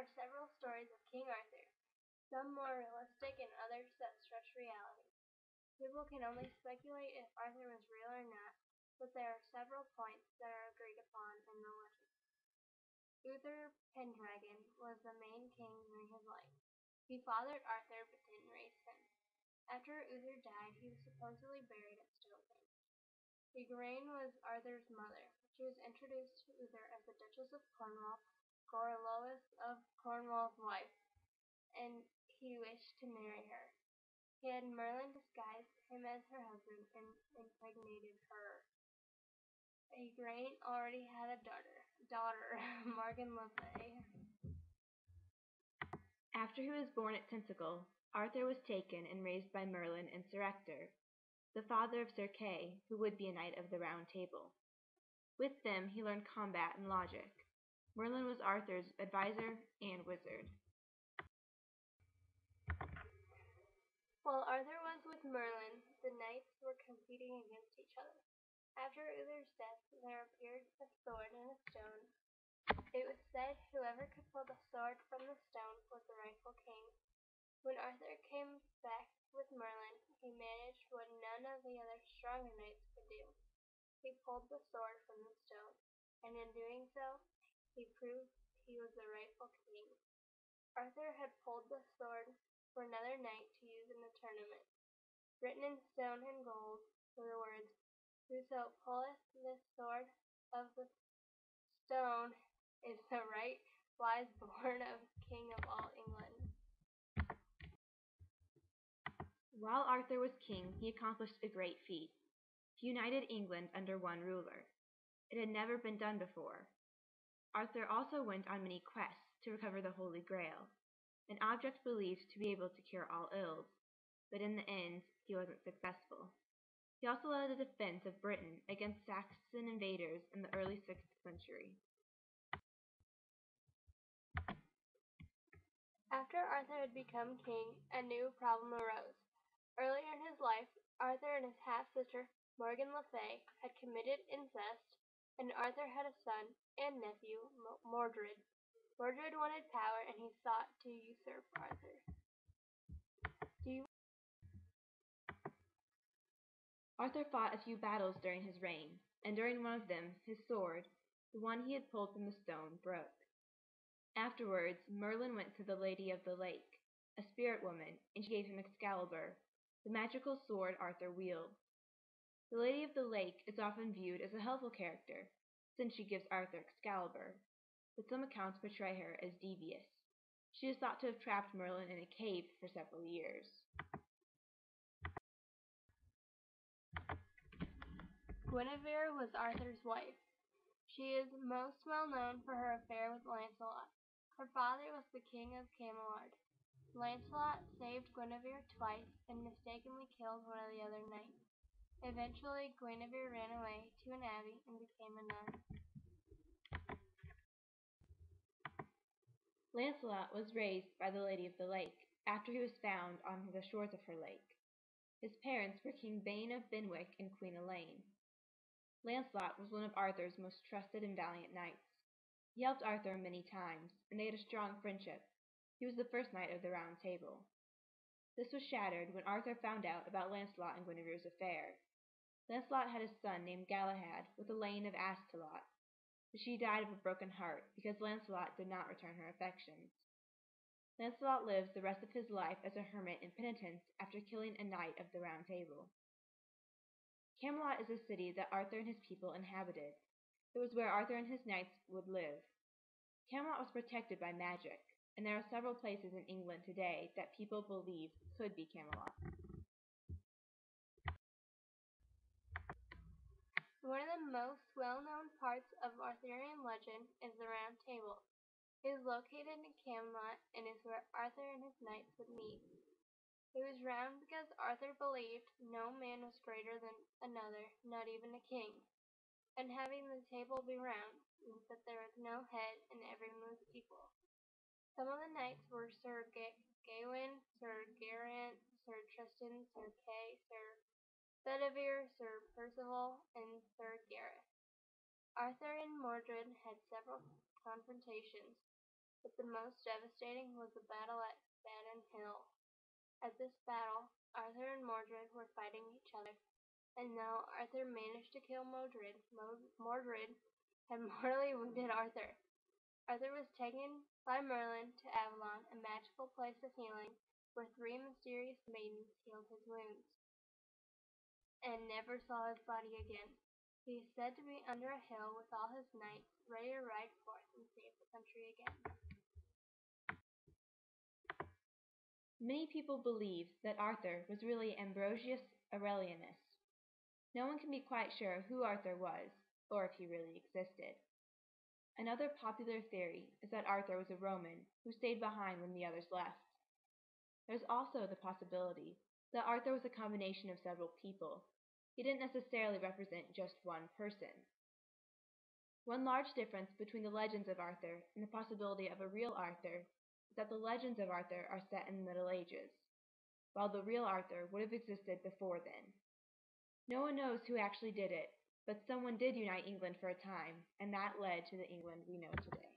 are several stories of King Arthur, some more realistic and others that stretch reality. People can only speculate if Arthur was real or not, but there are several points that are agreed upon in the legend. Uther Pendragon was the main king during his life. He fathered Arthur but didn't raise him. After Uther died, he was supposedly buried at Stonehenge. Igraine was Arthur's mother. She was introduced to Uther as the Duchess of Cornwall, Gorlois of Cornwall's wife, and he wished to marry her. He had Merlin disguise him as her husband and impregnated her. Igraine already had a daughter, Morgan Le Fay. After he was born at Tintagel, Arthur was taken and raised by Merlin and Sir Ector, the father of Sir Kay, who would be a knight of the Round Table. With them he learned combat and logic. Merlin was Arthur's advisor and wizard. While Arthur was with Merlin, the knights were competing against each other. After Uther's death, there appeared a sword in a stone. It was said whoever could pull the sword from the stone was the rightful king. When Arthur came back with Merlin, he managed what none of the other stronger knights could do. He pulled the sword from the stone, and in doing so, he proved he was the rightful king. Arthur had pulled the sword for another knight to use in the tournament. Written in stone and gold were the words, "Whoso pulleth this sword of the stone is the right wise born of King of all England." While Arthur was king, he accomplished a great feat. He united England under one ruler. It had never been done before. Arthur also went on many quests to recover the Holy Grail, an object believed to be able to cure all ills, but in the end, he wasn't successful. He also led a defense of Britain against Saxon invaders in the early 6th century. After Arthur had become king, a new problem arose. Earlier in his life, Arthur and his half-sister, Morgan Le Fay, had committed incest, and Arthur had a son and nephew, Mordred. Mordred wanted power, and he sought to usurp Arthur. Arthur fought a few battles during his reign, and during one of them his sword, the one he had pulled from the stone, broke. Afterwards Merlin went to the Lady of the Lake, a spirit woman, and she gave him Excalibur, the magical sword Arthur wields. The Lady of the Lake is often viewed as a helpful character, since she gives Arthur Excalibur, but some accounts portray her as devious. She is thought to have trapped Merlin in a cave for several years. Guinevere was Arthur's wife. She is most well known for her affair with Lancelot. Her father was the king of Camelot. Lancelot saved Guinevere twice and mistakenly killed one of the other knights. Eventually, Guinevere ran away to an abbey and became a nun. Lancelot was raised by the Lady of the Lake after he was found on the shores of her lake. His parents were King Bane of Benwick and Queen Elaine. Lancelot was one of Arthur's most trusted and valiant knights. He helped Arthur many times, and they had a strong friendship. He was the first knight of the Round Table. This was shattered when Arthur found out about Lancelot and Guinevere's affair. Lancelot had a son named Galahad with Elaine of Astolat, but she died of a broken heart because Lancelot did not return her affections. Lancelot lives the rest of his life as a hermit in penitence after killing a knight of the Round Table. Camelot is a city that Arthur and his people inhabited. It was where Arthur and his knights would live. Camelot was protected by magic, and there are several places in England today that people believe could be Camelot. One of the most well-known parts of Arthurian legend is the Round Table. It is located in Camelot and is where Arthur and his knights would meet. It was round because Arthur believed no man was greater than another, not even a king. And having the table be round means that there was no head and everyone was equal. Some of the knights were Sir Gawain, Sir Geraint, Sir Tristan, Sir Kay, Sir Bedivere, Sir Percival, and Sir Gareth. Arthur and Mordred had several confrontations. but the most devastating was the battle at Badon Hill. At this battle, Arthur and Mordred were fighting each other, and though Arthur managed to kill Mordred, Mordred had mortally wounded Arthur. Arthur was taken by Merlin to Avalon, a magical place of healing, where 3 mysterious maidens healed his wounds, and never saw his body again. He is said to be under a hill with all his knights, ready to ride forth and save the country again. Many people believe that Arthur was really Ambrosius Aurelianus. No one can be quite sure who Arthur was, or if he really existed. Another popular theory is that Arthur was a Roman who stayed behind when the others left. There's also the possibility that Arthur was a combination of several people. He didn't necessarily represent just one person. One large difference between the legends of Arthur and the possibility of a real Arthur is that the legends of Arthur are set in the Middle Ages, while the real Arthur would have existed before then. No one knows who actually did it, but someone did unite England for a time, and that led to the England we know today.